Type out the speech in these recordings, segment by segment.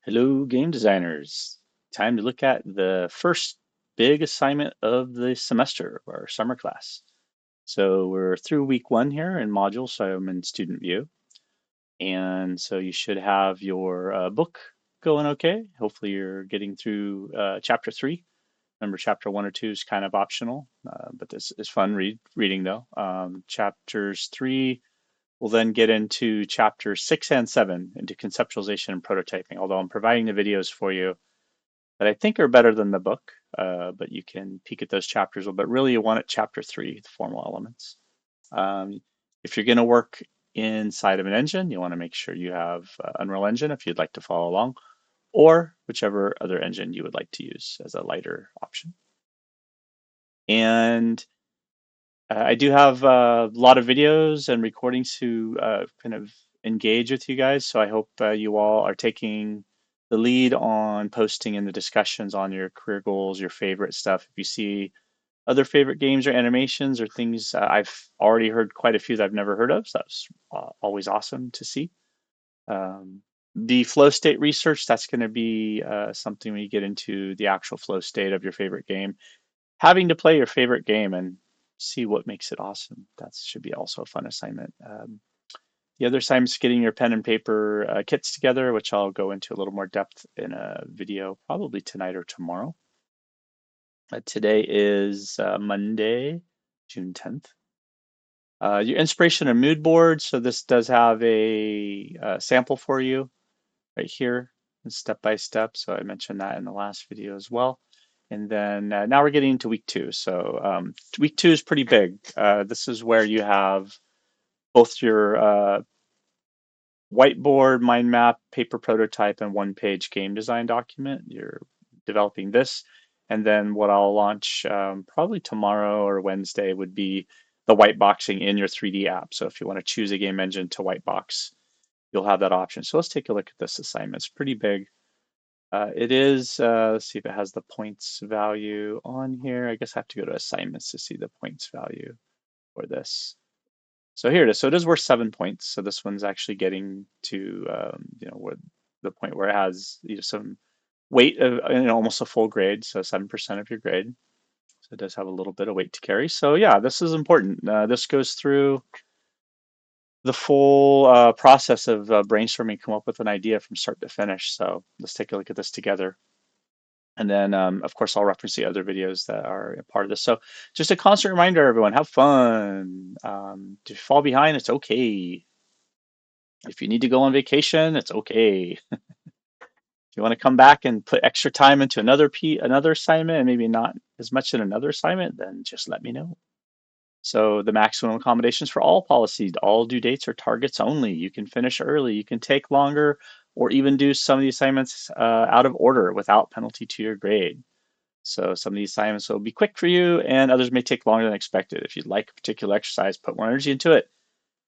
Hello, game designers. Time to look at the first big assignment of the semester, our summer class. So we're through week one here in modules, so I'm in student view. And so you should have your book going okay. Hopefully you're getting through chapter three. Remember, chapter one or two is kind of optional, but this is fun reading though. Chapters three, we'll then get into chapters six and seven, into conceptualization and prototyping, although I'm providing the videos for you that I think are better than the book, but you can peek at those chapters. But really, you want it chapter three, the formal elements. Um, if you're going to work inside of an engine, you want to make sure you have Unreal Engine if you'd like to follow along, or whichever other engine you would like to use as a lighter option. And I do have a lot of videos and recordings to kind of engage with you guys. So I hope you all are taking the lead on posting in the discussions on your career goals, your favorite stuff. If you see other favorite games or animations or things, I've already heard quite a few that I've never heard of. So that's always awesome to see. The flow state research, that's going to be something when you get into the actual flow state of your favorite game. Having to play your favorite game and see what makes it awesome. That should be also a fun assignment. The other assignment is getting your pen and paper kits together, which I'll go into a little more depth in a video probably tonight or tomorrow. Today is Monday, June 10th. Your inspiration and mood board. So this does have a sample for you right here, step by step. So I mentioned that in the last video as well. And then now we're getting into week two. So week two is pretty big. This is where you have both your whiteboard, mind map, paper prototype, and one-page game design document. You're developing this. And then what I'll launch probably tomorrow or Wednesday would be the whiteboxing in your 3D app. So if you want to choose a game engine to whitebox, you'll have that option. So let's take a look at this assignment. It's pretty big. It is, let's see if it has the points value on here. I guess I have to go to assignments to see the points value for this. So here it is. So it is worth 7 points. So this one's actually getting to, where the point where it has some weight of almost a full grade. So 7% of your grade. So it does have a little bit of weight to carry. So yeah, this is important. This goes through the full process of brainstorming, come up with an idea from start to finish. So let's take a look at this together. And then, of course, I'll reference the other videos that are a part of this. So just a constant reminder, everyone, have fun. If you fall behind, it's okay. If you need to go on vacation, it's okay. If you want to come back and put extra time into another assignment and maybe not as much in another assignment, then just let me know. So the maximum accommodations for all policies, all due dates are targets only. You can finish early, you can take longer, or even do some of the assignments out of order without penalty to your grade. So some of these assignments will be quick for you and others may take longer than expected. If you'd like a particular exercise, put more energy into it.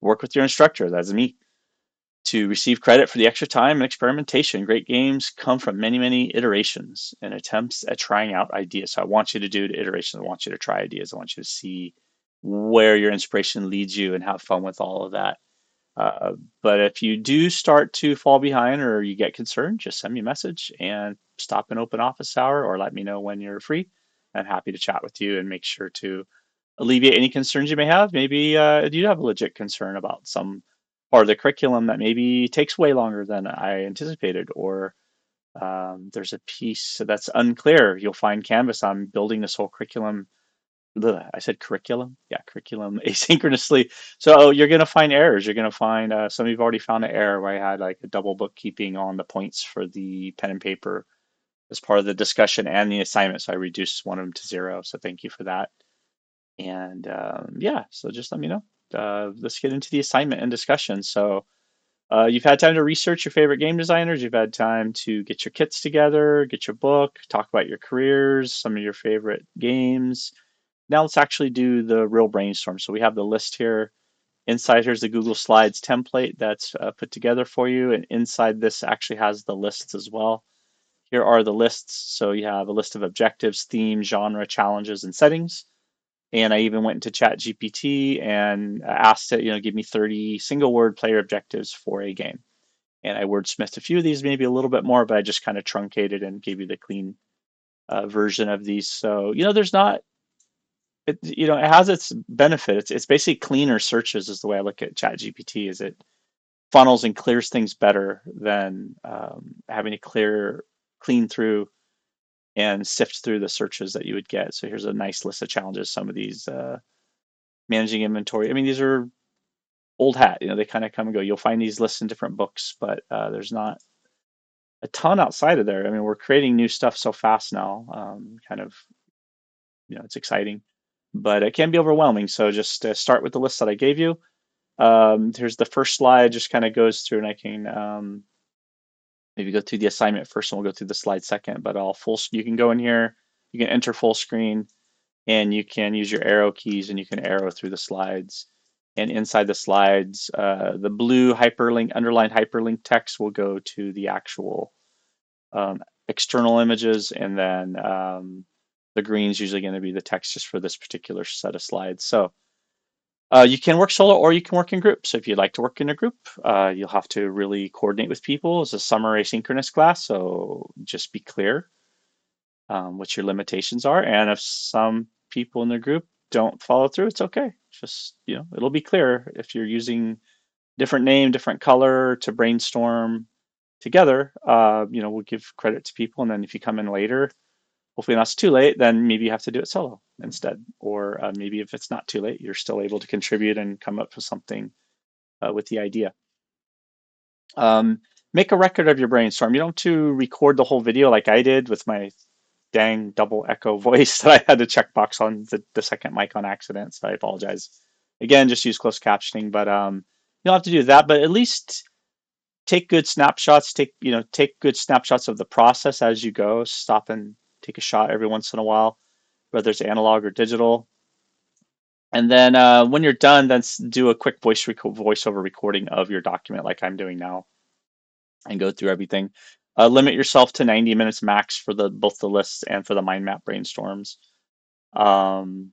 Work with your instructor, that's me, to receive credit for the extra time and experimentation. Great games come from many, many iterations and attempts at trying out ideas. So I want you to do the iterations. I want you to try ideas. I want you to see where your inspiration leads you and have fun with all of that. But if you do start to fall behind or you get concerned, just send me a message and stop an open office hour or let me know when you're free. I'm happy to chat with you and make sure to alleviate any concerns you may have. Maybe you have a legit concern about some part of the curriculum that maybe takes way longer than I anticipated, or there's a piece that's unclear. You'll find Canvas. I'm building this whole curriculum. I said curriculum. Yeah, curriculum asynchronously. So you're going to find errors. You're going to find some of you've already found an error where I had like a double bookkeeping on the points for the pen and paper as part of the discussion and the assignment. So I reduced one of them to 0. So thank you for that. And yeah, so just let me know. Let's get into the assignment and discussion. So you've had time to research your favorite game designers. You've had time to get your kits together, get your book, talk about your careers, some of your favorite games. Now let's actually do the real brainstorm. So we have the list here. Inside here's the Google Slides template that's put together for you. And inside this actually has the lists as well. Here are the lists. So you have a list of objectives, themes, genre, challenges, and settings. And I even went into Chat GPT and asked it, give me 30 single word player objectives for a game. and I wordsmithed a few of these, maybe a little bit more, but I just kind of truncated and gave you the clean version of these. So, there's not, it has its benefit. It's basically cleaner searches is the way I look at ChatGPT. Is it funnels and clears things better than having to clean through and sift through the searches that you would get. So here's a nice list of challenges. Some of these managing inventory. I mean, these are old hat. They kind of come and go. You'll find these lists in different books, but there's not a ton outside of there. I mean, we're creating new stuff so fast now. Kind of, it's exciting, but it can be overwhelming. So just start with the list that I gave you. Here's the first slide. Just kind of goes through, and I can maybe go through the assignment first, and we'll go through the slide second. But you can go in here. You can enter full screen, and you can use your arrow keys, and you can arrow through the slides. And inside the slides, the blue hyperlink, underlined hyperlink text will go to the actual external images, and then the green is usually going to be the text just for this particular set of slides. So you can work solo or you can work in groups. So if you'd like to work in a group, you'll have to really coordinate with people. It's a summer asynchronous class, so just be clear what your limitations are. And if some people in the group don't follow through, it's okay. Just, it'll be clear if you're using different name, different color to brainstorm together. We'll give credit to people. And then if you come in later, hopefully not too late, then maybe you have to do it solo instead. Or maybe if it's not too late, you're still able to contribute and come up with something with the idea. Make a record of your brainstorm. You don't have to record the whole video like I did with my dang double echo voice that I had to checkbox on the second mic on accident. So I apologize. Again, just use closed captioning, but you don't have to do that. But at least take good snapshots. Take good snapshots of the process as you go. Stop and take a shot every once in a while, whether it's analog or digital. And then when you're done, then do a quick voiceover recording of your document like I'm doing now and go through everything. Limit yourself to 90 minutes max for both the lists and for the mind map brainstorms. Don't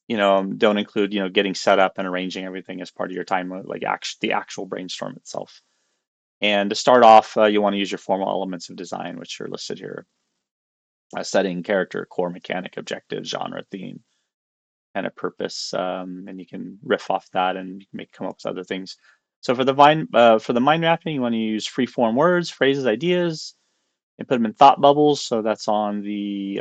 include, getting set up and arranging everything as part of your time, like the actual brainstorm itself. And to start off, you want to use your formal elements of design, which are listed here. Setting, character, core mechanic, objective, genre, theme, and a purpose. And you can riff off that and you can come up with other things. So for the mind mapping, you want to use free form words, phrases, ideas, and put them in thought bubbles. So that's on the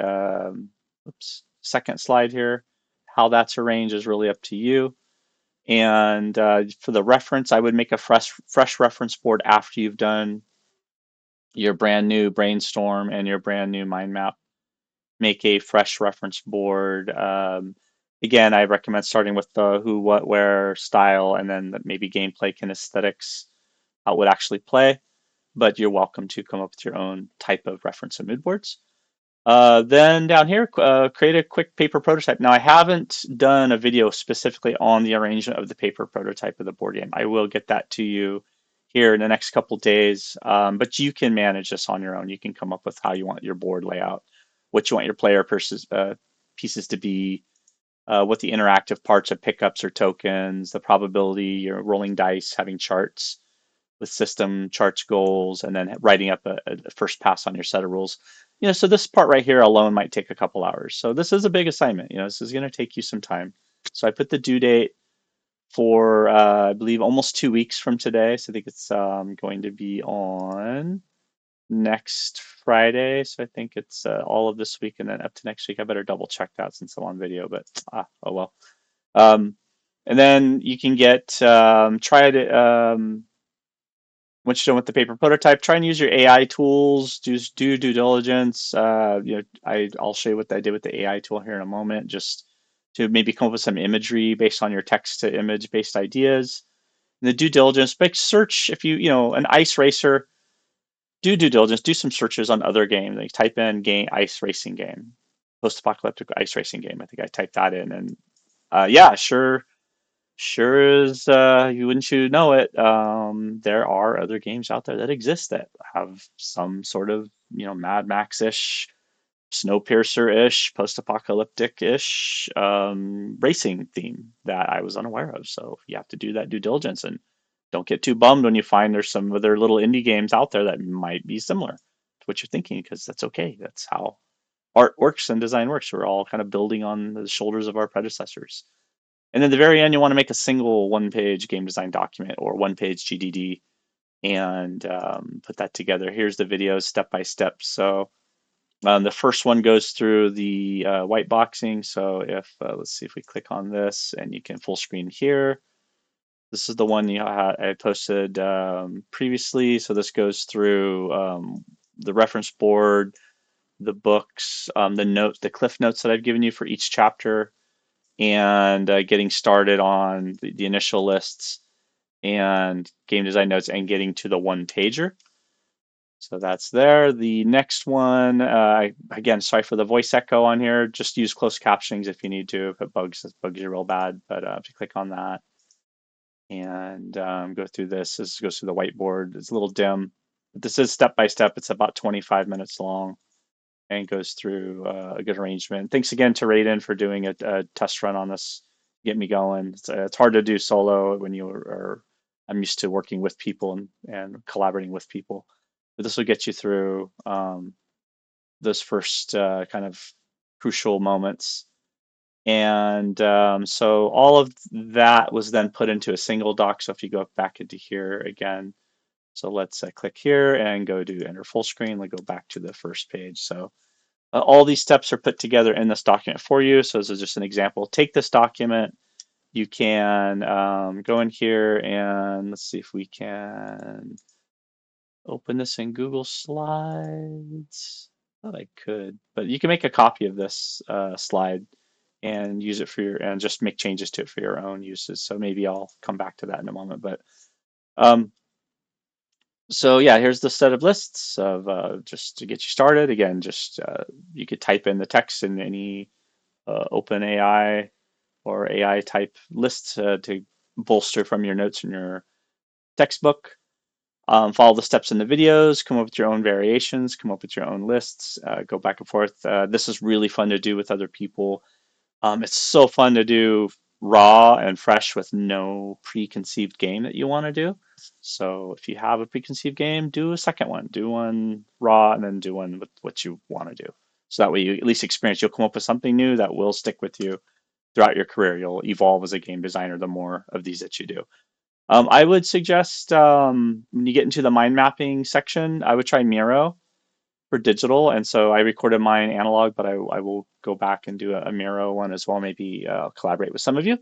second slide here. How that's arranged is really up to you. And for the reference, I would make a fresh reference board after you've done your brand new brainstorm and your brand new mind map. Make a fresh reference board. Again, I recommend starting with the who, what, where, style, and then maybe gameplay, kinesthetics, how it would actually play. But you're welcome to come up with your own type of reference and mood boards. Then down here, create a quick paper prototype. Now, I haven't done a video specifically on the arrangement of the paper prototype of the board game. I will get that to you here in the next couple days, but you can manage this on your own. You can come up with how you want your board layout, what you want your player pieces to be, what the interactive parts of pickups or tokens, the probability, your rolling dice, having charts with system charts, goals, and then writing up a first pass on your set of rules. So this part right here alone might take a couple hours. So this is a big assignment. This is going to take you some time. So I put the due date for, I believe, almost 2 weeks from today. So I think it's going to be on next Friday. So I think it's all of this week and then up to next week. I better double check that since I'm on video, but oh well. And then you can try it. Once you're done with the paper prototype, try and use your AI tools. Do due diligence. I'll show you what I did with the AI tool here in a moment, just to maybe come up with some imagery based on your text to image based ideas. And the due diligence, make search if an ice racer. Do due diligence. Do some searches on other games. Like type in ice racing game, post-apocalyptic ice racing game. I think I typed that in, and yeah, sure as you wouldn't you know it, there are other games out there that exist that have some sort of Mad Max-ish, Snowpiercer-ish, post-apocalyptic-ish racing theme that I was unaware of. So you have to do that due diligence and don't get too bummed when you find there's some other little indie games out there that might be similar to what you're thinking, because that's okay. That's how art works and design works. We're all kind of building on the shoulders of our predecessors. And then at the very end, you want to make a single one-page game design document or one-page GDD and put that together. Here's the video step by step. So the first one goes through the white boxing. So if let's see if we click on this and you can full screen here. This is the one I posted previously. So this goes through the reference board, the books, the notes, the cliff notes that I've given you for each chapter, and getting started on the initial lists and game design notes and getting to the one pager. So that's there. The next one, again, sorry for the voice echo on here. Just use closed captionings if you need to, if it bugs you real bad. But if you click on that and go through this goes through the whiteboard. It's a little dim, but this is step by step. It's about 25 minutes long and goes through a good arrangement. Thanks again to Raiden for doing a test run on this, get me going. It's hard to do solo when you are, I'm used to working with people and collaborating with people. But this will get you through those first kind of crucial moments. And so all of that was then put into a single doc. So if you go back into here again, so let's click here and go to enter full screen. Let's go back to the first page. So all these steps are put together in this document for you. So this is just an example. Take this document. You can go in here and let's see if we can open this in Google Slides. I thought I could, but you can make a copy of this slide and use it for your, and just make changes to it for your own uses. So maybe I'll come back to that in a moment. But so yeah, here's the set of lists of just to get you started. Again, just you could type in the text in any open AI or AI type lists to bolster from your notes in your textbook. Follow the steps in the videos, come up with your own variations, come up with your own lists, go back and forth. This is really fun to do with other people. It's so fun to do raw and fresh with no preconceived game that you want to do. So if you have a preconceived game, do a second one. Do one raw and then do one with what you want to do. So that way you at least experience, you'll come up with something new that will stick with you throughout your career. You'll evolve as a game designer the more of these that you do. I would suggest when you get into the mind mapping section, I would try Miro for digital. And so I recorded mine analog, but I will go back and do a Miro one as well. Maybe collaborate with some of you.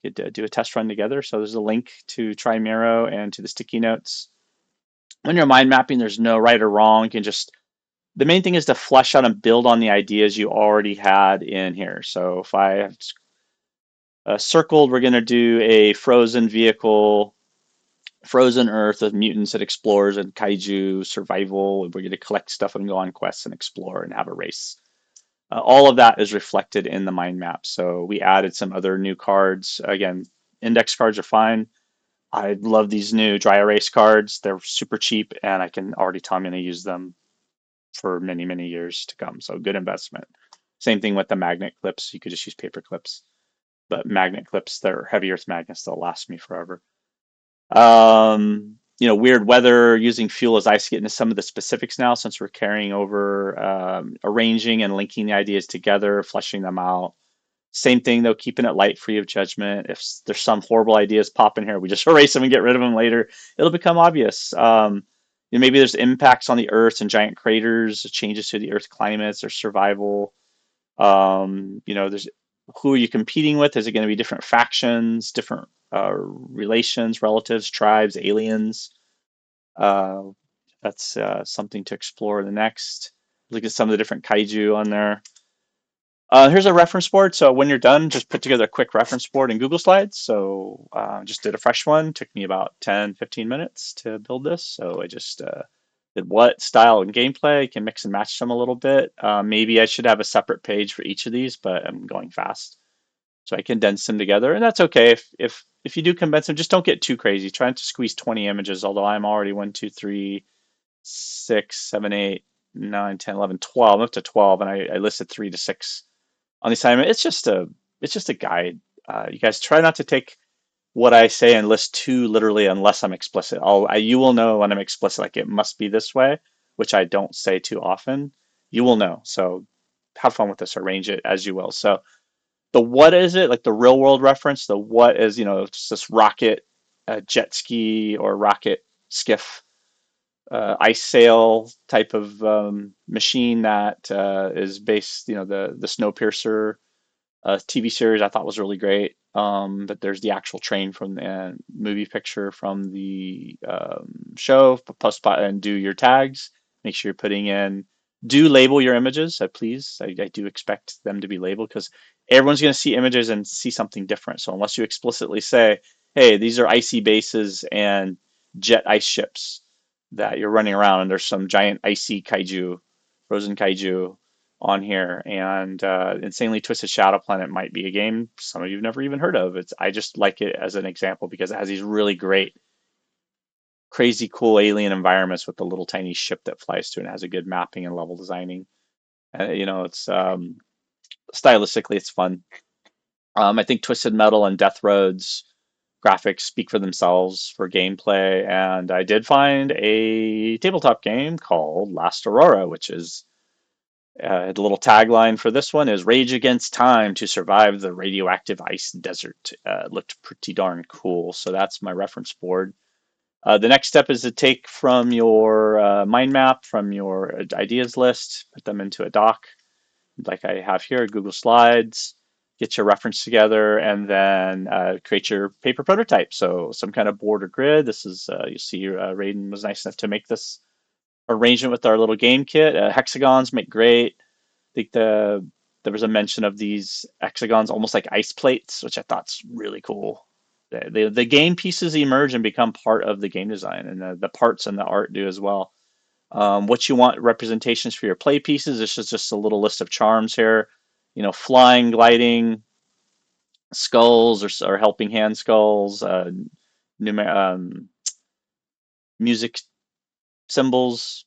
Could do a test run together. So there's a link to try Miro and to the sticky notes. When you're mind mapping, there's no right or wrong. You can just, the main thing is to flesh out and build on the ideas you already had in here. So if I have circled, we're going to do a frozen vehicle, frozen earth of mutants that explores and kaiju survival. We're going to collect stuff and go on quests and explore and have a race. All of that is reflected in the mind map. So we added some other new cards. Again, index cards are fine. I love these new dry erase cards. They're super cheap, and I can already tell I'm going to use them for many, many years to come. So good investment. Same thing with the magnet clips. You could just use paper clips, but magnet clips, they're heavy earth magnets. They'll last me forever. Weird weather, using fuel as ice, get into some of the specifics now since we're carrying over, arranging and linking the ideas together, fleshing them out. Same thing though, keeping it light, free of judgment. If there's some horrible ideas pop in here, we just erase them and get rid of them later. It'll become obvious. Maybe there's impacts on the Earth and giant craters, changes to the Earth climates or survival. There's who are you competing with? Is it going to be different factions, different relations, relatives, tribes, aliens? Uh, that's something to explore. The next, look at some of the different kaiju on there. Here's a reference board. So when you're done, just put together a quick reference board in Google Slides. So just did a fresh one. Took me about 10, 15 minutes to build this. So I just did what style and gameplay. I can mix and match them a little bit. Maybe I should have a separate page for each of these, but I'm going fast. So I condense them together, and that's okay. If you do condense them, just don't get too crazy. Try not to squeeze 20 images, although I'm already 1, 2, 3, 6, 7, 8, 9, 10, 11, 12. I'm up to 12, and I listed 3 to 6 on the assignment. It's just a guide. You guys try not to take what I say and list too literally unless I'm explicit. You will know when I'm explicit, like it must be this way, which I don't say too often. You will know. So have fun with this, arrange it as you will. So the what is it, like the real world reference, the what is, it's this rocket, jet ski or rocket skiff, ice sail type of machine that is based, the Snowpiercer TV series I thought was really great. But there's the actual train from the movie picture from the show. Post and do your tags. Make sure you're putting in. Do label your images, please. I do expect them to be labeled because everyone's going to see images and see something different. So unless you explicitly say, "Hey, these are icy bases and jet ice ships that you're running around, and there's some giant icy kaiju, frozen kaiju." On here, and Insanely Twisted Shadow Planet might be a game some of you've never even heard of. I just like it as an example because it has these really great, crazy cool alien environments with the little tiny ship that flies through and it has a good mapping and level designing. It's stylistically it's fun. I think Twisted Metal and Death Road's graphics speak for themselves for gameplay, and I did find a tabletop game called Last Aurora, which is the little tagline for this one is Rage Against Time to Survive the Radioactive Ice Desert. It looked pretty darn cool. So that's my reference board. The next step is to take from your mind map, from your ideas list, put them into a doc, like I have here, Google Slides, get your reference together, and then create your paper prototype. So some kind of board or grid. This is, you see, Raiden was nice enough to make this arrangement with our little game kit. Hexagons make great. Think there was a mention of these hexagons almost like ice plates, which I thought's really cool. The game pieces emerge and become part of the game design, and the parts and the art do as well. What you want representations for your play pieces. This is just a little list of charms here. Flying, gliding, skulls or helping hand skulls, music symbols,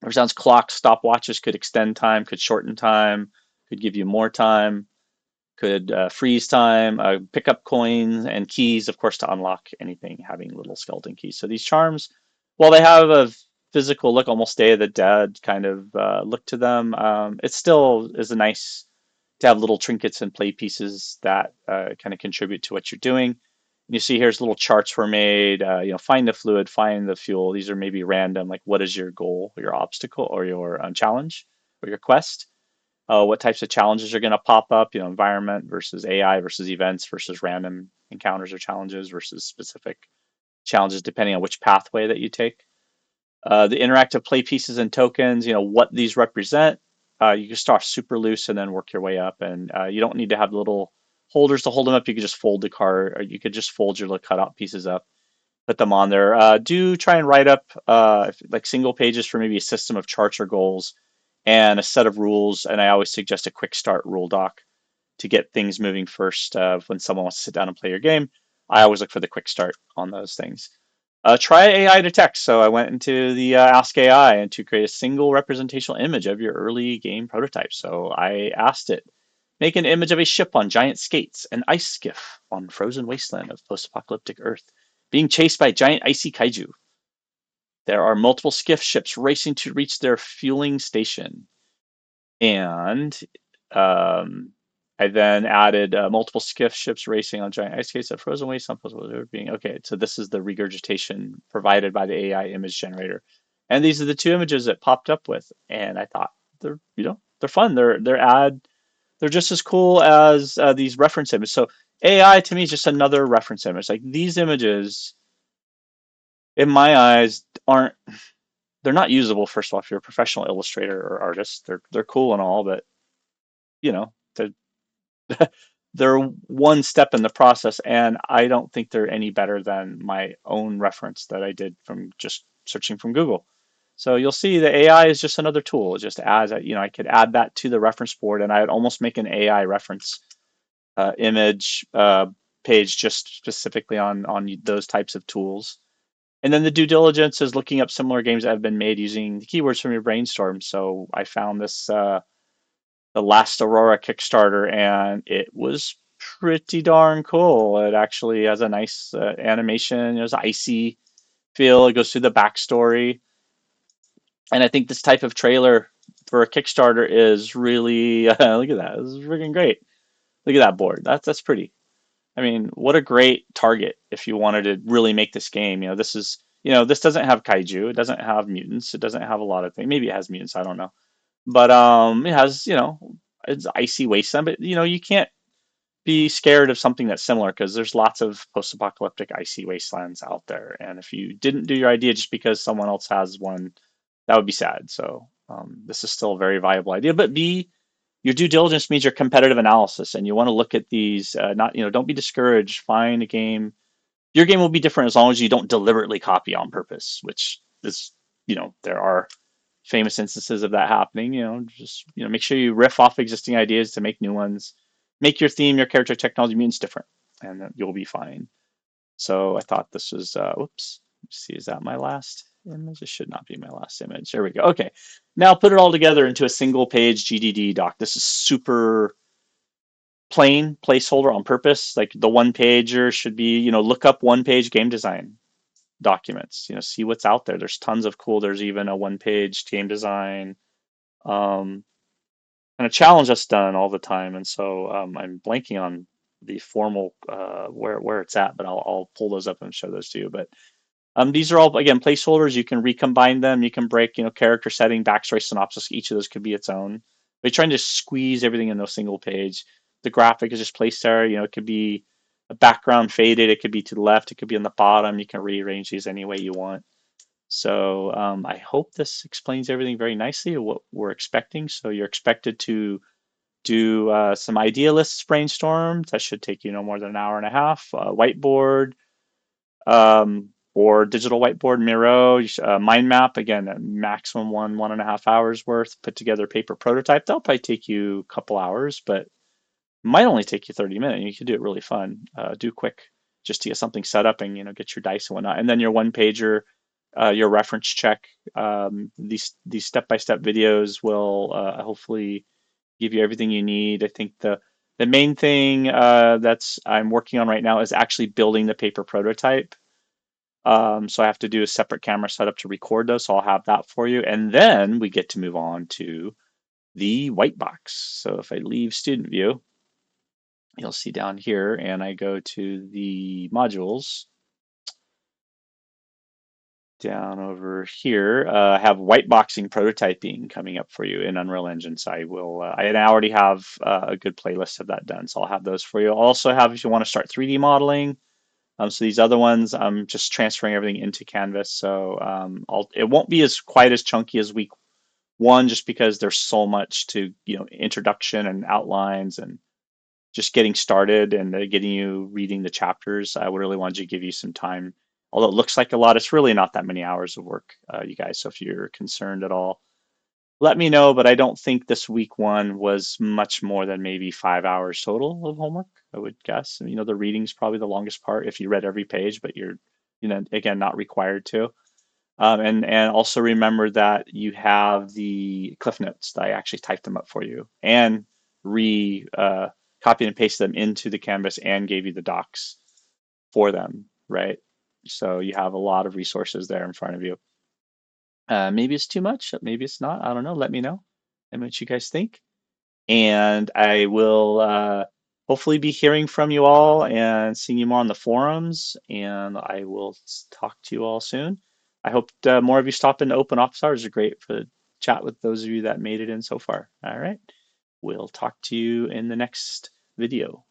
or sounds clocks, stopwatches could extend time, could shorten time, could give you more time, could freeze time, pick up coins and keys, of course, to unlock anything, having little skeleton keys. So these charms, while they have a physical look, almost Day of the Dead kind of look to them, it still is a nice to have little trinkets and play pieces that kind of contribute to what you're doing. And you see here's little charts were made, find the fluid, find the fuel. These are maybe random, like what is your goal, your obstacle, or your challenge, or your quest. What types of challenges are going to pop up, environment versus AI versus events versus random encounters or challenges versus specific challenges, depending on which pathway that you take. The interactive play pieces and tokens, what these represent. You can start super loose and then work your way up. And you don't need to have little holders to hold them up. You could just fold the card, or you could just fold your little cutout pieces up, put them on there. Do try and write up like single pages for maybe a system of charts or goals and a set of rules. And I always suggest a quick start rule doc to get things moving first when someone wants to sit down and play your game. I always look for the quick start on those things. Try AI to text. So I went into the Ask AI and to create a single representational image of your early game prototype. So I asked it, make an image of a ship on giant skates, an ice skiff on frozen wasteland of post-apocalyptic Earth, being chased by giant icy kaiju. There are multiple skiff ships racing to reach their fueling station. And um, I then added multiple skiff ships racing on giant ice skates at frozen waste. Some being okay. So this is the regurgitation provided by the AI image generator, and these are the two images it popped up with. And I thought they're fun. They're just as cool as these reference images. So AI to me is just another reference image. Like these images, in my eyes, aren't they're not usable. First of all, if you're a professional illustrator or artist, they're cool and all, but they're they're one step in the process, and I don't think they're any better than my own reference that I did from just searching from Google. So you'll see the AI is just another tool. It just adds, I could add that to the reference board, and I would almost make an AI reference image page just specifically on those types of tools. And then the due diligence is looking up similar games that have been made using the keywords from your brainstorm. So I found this the Last Aurora Kickstarter, and it was pretty darn cool. It actually has a nice animation. There's icy feel. It goes through the backstory, and I think this type of trailer for a Kickstarter is really look at that. This is freaking great. Look at that board. That's pretty. I mean, what a great target if you wanted to really make this game. This is, this doesn't have kaiju. It doesn't have mutants. It doesn't have a lot of things. Maybe it has mutants. I don't know. But it has, it's icy wasteland. But you can't be scared of something that's similar because there's lots of post-apocalyptic icy wastelands out there. And if you didn't do your idea just because someone else has one, that would be sad. So this is still a very viable idea. But B, your due diligence means your competitive analysis, and you want to look at these. Not, don't be discouraged. Find a game. Your game will be different as long as you don't deliberately copy on purpose, which is, there are famous instances of that happening. Just make sure you riff off existing ideas to make new ones. Make your theme, your character, technology means different, and then you'll be fine. So I thought this was. Whoops. Let's see, is that my last image? It should not be my last image. There we go. Okay. Now put it all together into a single page GDD doc. This is super plain placeholder on purpose. Like the one pager should be, look up one page game design documents, see what's out there. There's tons of cool, there's even a one page game design um, and a challenge that's done all the time. And so I'm blanking on the formal where it's at, but I'll pull those up and show those to you. But these are all, again, placeholders. You can recombine them. You can break, character setting, backstory, synopsis. Each of those could be its own. But you're trying to squeeze everything into a single page. The graphic is just placed there. It could be a background faded. It could be to the left. It could be on the bottom. You can rearrange these any way you want. So I hope this explains everything very nicely of what we're expecting. So you're expected to do some idea lists brainstorms. That should take you no more than an hour and a half. Whiteboard, or digital whiteboard, Miro, Mindmap, again, maximum 1.5 hours worth. Put together paper prototype. That'll probably take you a couple hours, but might only take you 30 minutes. You can do it really fun. Do quick just to get something set up and get your dice and whatnot. And then your one pager, your reference check. These step-by-step videos will hopefully give you everything you need. I think the main thing that's I'm working on right now is actually building the paper prototype. So I have to do a separate camera setup to record those. So I'll have that for you. And then we get to move on to the white box. So if I leave student view, you'll see down here and I go to the modules down over here, I have white boxing prototyping coming up for you in Unreal Engine. So I will, I already have a good playlist of that done. So I'll have those for you. I'll also have, if you want to start 3D modeling, so these other ones, I'm just transferring everything into Canvas. So it won't be as quite as chunky as week one, just because there's so much to, introduction and outlines and just getting started and getting you reading the chapters. I would really want to give you some time. Although it looks like a lot, it's really not that many hours of work, you guys. So if you're concerned at all, let me know. But I don't think this week one was much more than maybe 5 hours total of homework, I would guess. And, the reading's probably the longest part if you read every page, but you're, again, not required to. And also remember that you have the cliff notes. I actually typed them up for you and copied and pasted them into the Canvas and gave you the docs for them, right? So you have a lot of resources there in front of you. Maybe it's too much, maybe it's not. I don't know. Let me know and what you guys think. And I will hopefully be hearing from you all and seeing you more on the forums. And I will talk to you all soon. I hope more of you stop in. Open office hours are great for the chat with those of you that made it in so far. All right. We'll talk to you in the next video.